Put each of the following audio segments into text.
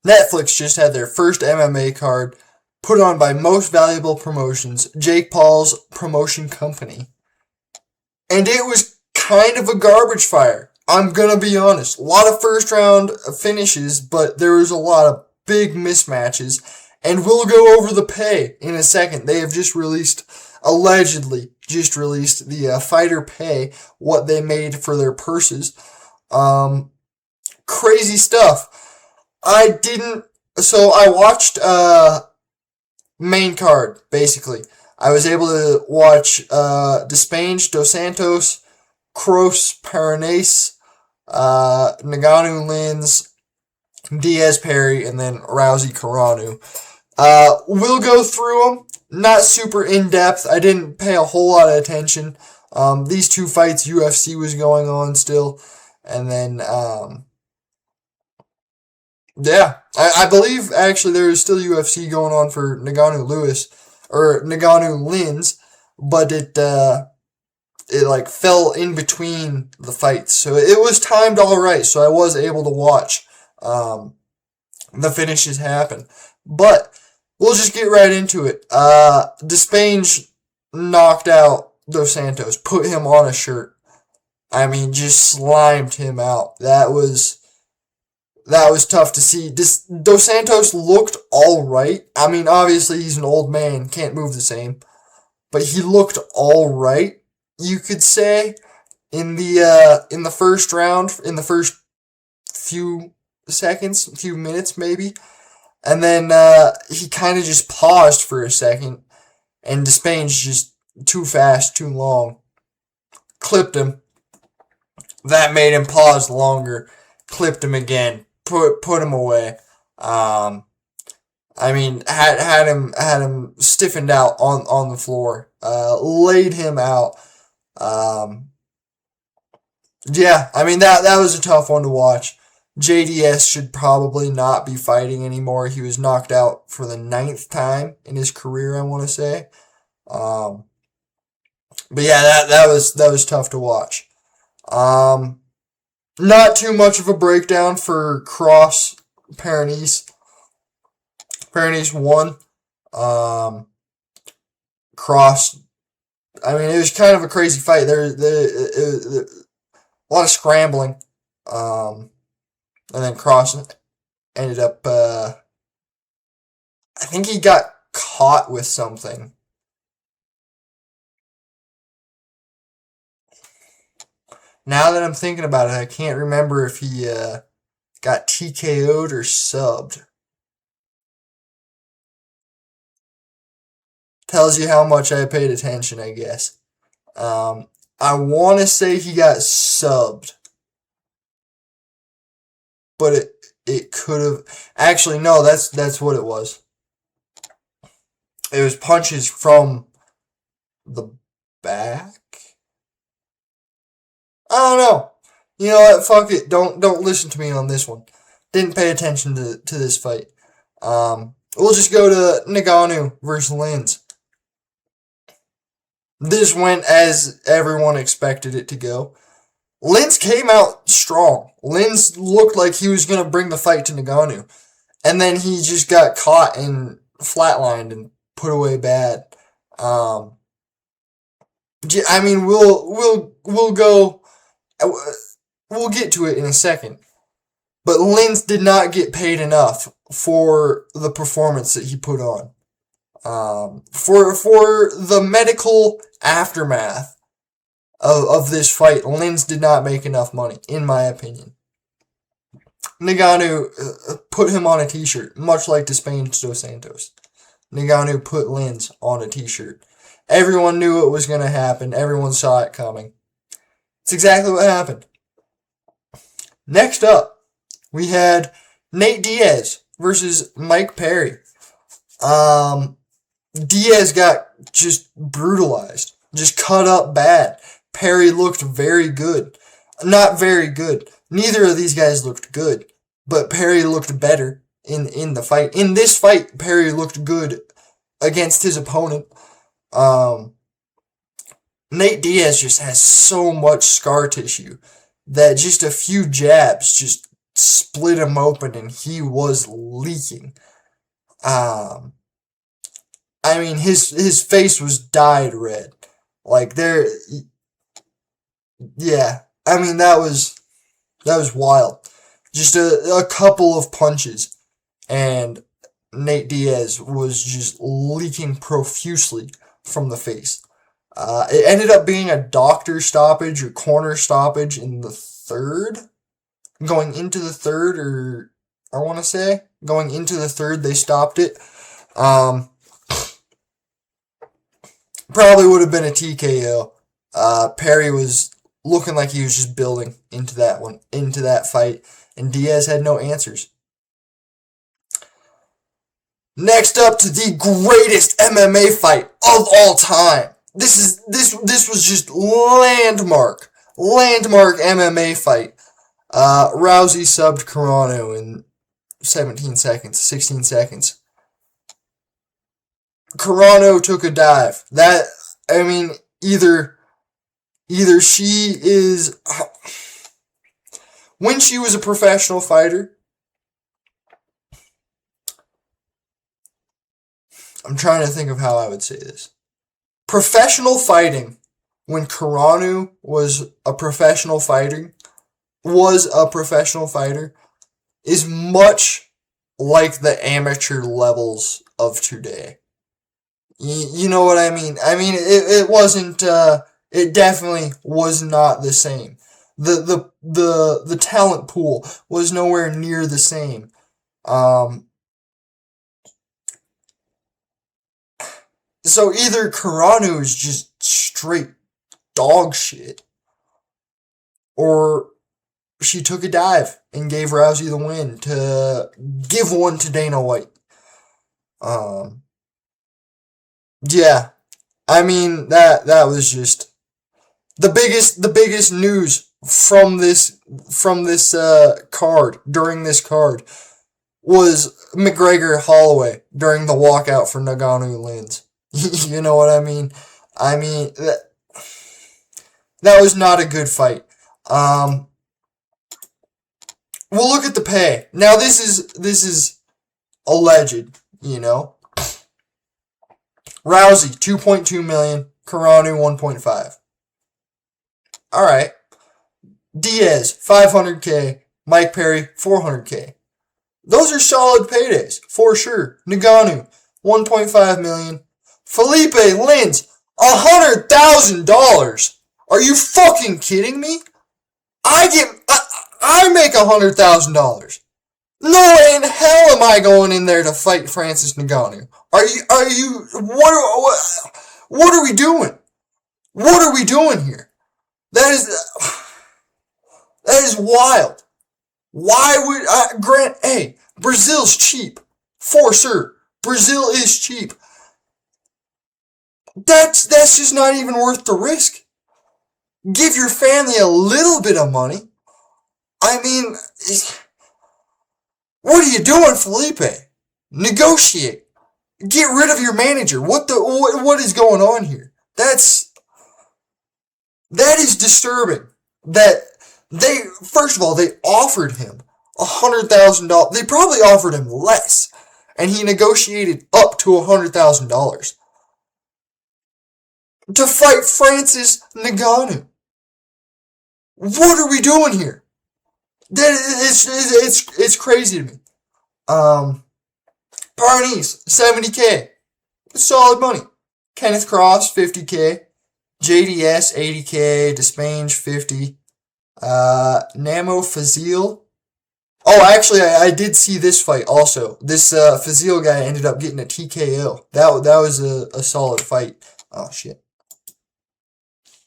Netflix just had their first MMA card put on by Most Valuable Promotions, Jake Paul's promotion company. And it was kind of a garbage fire. I'm gonna be honest. A lot of first round finishes, but there was a lot of big mismatches. And we'll go over the pay in a second. They have allegedly just released the fighter pay, what they made for their purses. Crazy stuff. I watched main card, basically. I was able to watch Despain, Dos Santos, Kroos, Paranese, Ngannou, Lins, Diaz, Perry, and then Rousey, Carano. We'll go through them. Not super in-depth. I didn't pay a whole lot of attention. These two fights, UFC was going on still. And then, yeah. I believe, actually, there is still UFC going on for Ngannou Lewis, or Ngannou Lins, but it fell in between the fights. So it was timed alright, so I was able to watch, the finishes happen. But, we'll just get right into it. Despain knocked out Dos Santos, put him on a shirt. I mean, just slimed him out. That was tough to see. Dos Santos looked alright. I mean, obviously he's an old man, can't move the same. But he looked alright, you could say, in the first round, in the first few seconds, few minutes maybe. And then he kind of just paused for a second, and Despain's just too fast, too long. Clipped him. That made him pause longer. Clipped him again. Put him away. I mean, had him stiffened out on the floor. Laid him out. Yeah, I mean that was a tough one to watch. JDS should probably not be fighting anymore. He was knocked out for the 9th time in his career, I want to say. But yeah, that was tough to watch. Not too much of a breakdown for Kroos Paranese. Paranese won. Kroos. I mean, it was kind of a crazy fight. There a lot of scrambling. And then Kroos ended up, I think he got caught with something. Now that I'm thinking about it, I can't remember if he got TKO'd or subbed. Tells you how much I paid attention, I guess. I want to say he got subbed. But it could have... Actually, no, that's what it was. It was punches from the back? I don't know. You know what? Fuck it. Don't listen to me on this one. Didn't pay attention to this fight. We'll just go to Ngannou versus Lins. This went as everyone expected it to go. Lins came out strong. Lins looked like he was going to bring the fight to Ngannou. And then he just got caught and flatlined and put away bad. I mean, we'll go... We'll get to it in a second. But Lins did not get paid enough for the performance that he put on. For the medical aftermath of this fight, Lins did not make enough money, in my opinion. Ngannou put him on a t-shirt, much like Despain Dos Santos. Ngannou put Lins on a t-shirt. Everyone knew it was going to happen. Everyone saw it coming. It's exactly what happened. Next up, we had Nate Diaz versus Mike Perry. Diaz got just brutalized. Just cut up bad. Perry looked very good. Not very good. Neither of these guys looked good. But Perry looked better in the fight. In this fight, Perry looked good against his opponent. Nate Diaz just has so much scar tissue that just a few jabs just split him open and he was leaking. I mean, his face was dyed red. Like there, yeah. I mean, that was wild. Just a couple of punches, and Nate Diaz was just leaking profusely from the face. It ended up being a doctor stoppage or corner stoppage in the third. Going into the third, or I want to say, going into the third, they stopped it. Probably would have been a TKO. Perry was looking like he was just building into that fight, and Diaz had no answers. Next up to the greatest MMA fight of all time. This was just landmark MMA fight. Rousey subbed Carano in 16 seconds. Carano took a dive. Either she is, when she was a professional fighter, I'm trying to think of how I would say this. Professional fighting, when Carano was a professional fighter, is much like the amateur levels of today. You know what I mean? I mean, it wasn't, it definitely was not the same. The talent pool was nowhere near the same. So either Carano is just straight dog shit, or she took a dive and gave Rousey the win to give one to Dana White. Yeah, I mean that was just the biggest news from this card, during this card, was McGregor Holloway during the walkout for Ngannou Lins. You know what I mean? I mean that was not a good fight. We'll look at the pay. Now this is alleged, you know. Rousey, 2.2 million. Carano, 1.5. Alright. Diaz, 500K. Mike Perry, 400K. Those are solid paydays, for sure. Ngannou, 1.5 million. Felipe Lins, $100,000. Are you fucking kidding me? I make $100,000. No way in hell am I going in there to fight Francis Ngannou. Are you, what are we doing? What are we doing here? That is wild. Why would, hey, Brazil's cheap. For sure. Brazil is cheap. That's just not even worth the risk. Give your family a little bit of money. I mean, what are you doing, Felipe? Negotiate. Get rid of your manager. What is going on here? That is disturbing. That first of all, they offered him $100,000. They probably offered him less, and he negotiated up to $100,000 to fight Francis Ngannou. What are we doing here? It's crazy to me. Parnese, 70K. Solid money. Kenneth Cross, 50K. JDS, 80K. Despange, 50. Namo Fazil. Oh, actually, I did see this fight also. This Fazil guy ended up getting a TKO. That was a solid fight. Oh, shit.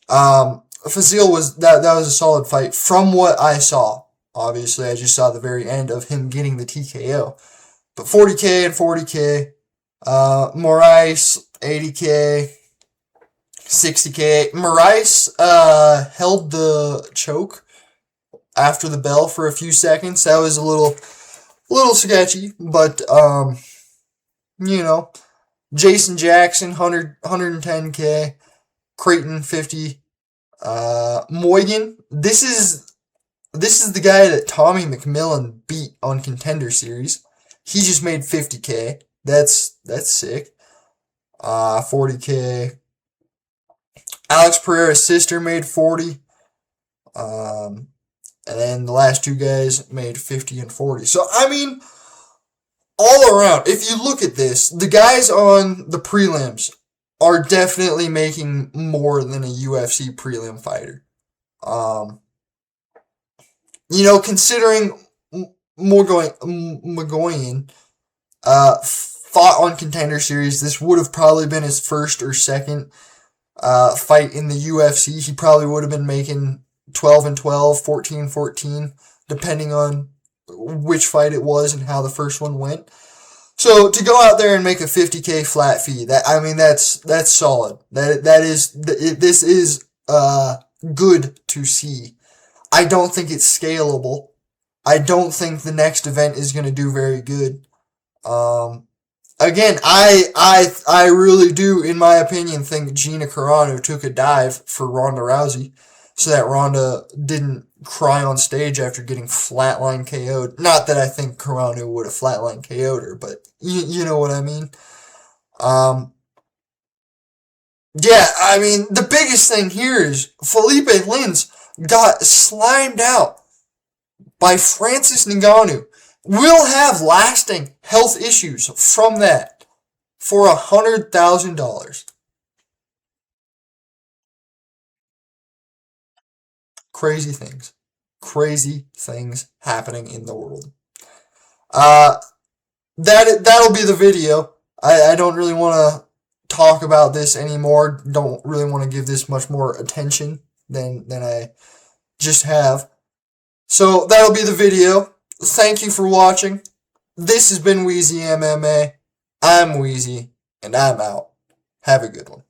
Fazil that was a solid fight from what I saw. Obviously, I just saw the very end of him getting the TKO. But 40K and 40K. Moraes, 80K. 60K. Moraes held the choke after the bell for a few seconds. That was a little sketchy, but you know. Jason Jackson, 110K. Creighton, 50. Moygan, this is This is the guy that Tommy McMillan beat on Contender Series. He just made 50K. That's sick. 40K. Alex Pereira's sister made 40. And then the last two guys made 50 and 40. So, I mean, all around, if you look at this, the guys on the prelims are definitely making more than a UFC prelim fighter. Considering Magoyan fought on Contender Series, this would have probably been his first or second fight in the UFC. He probably would have been making 12 and 12, 14 and 14, depending on which fight it was and how the first one went. So to go out there and make a 50K flat fee, that's solid. This is good to see. I don't think it's scalable. I don't think the next event is going to do very good. Again, I really do, in my opinion, think Gina Carano took a dive for Ronda Rousey so that Ronda didn't cry on stage after getting flatline KO'd. Not that I think Carano would have flatline KO'd her, but you know what I mean. Yeah, I mean, the biggest thing here is Felipe Lins got slimed out by Francis Ngannou. Will have lasting health issues from that for $100,000. Crazy things. Crazy things happening in the world. That'll be the video. I don't really want to talk about this anymore. Don't really want to give this much more attention than I just have. So that'll be the video. Thank you for watching. This has been Wheezy MMA. I'm Wheezy, and I'm out. Have a good one.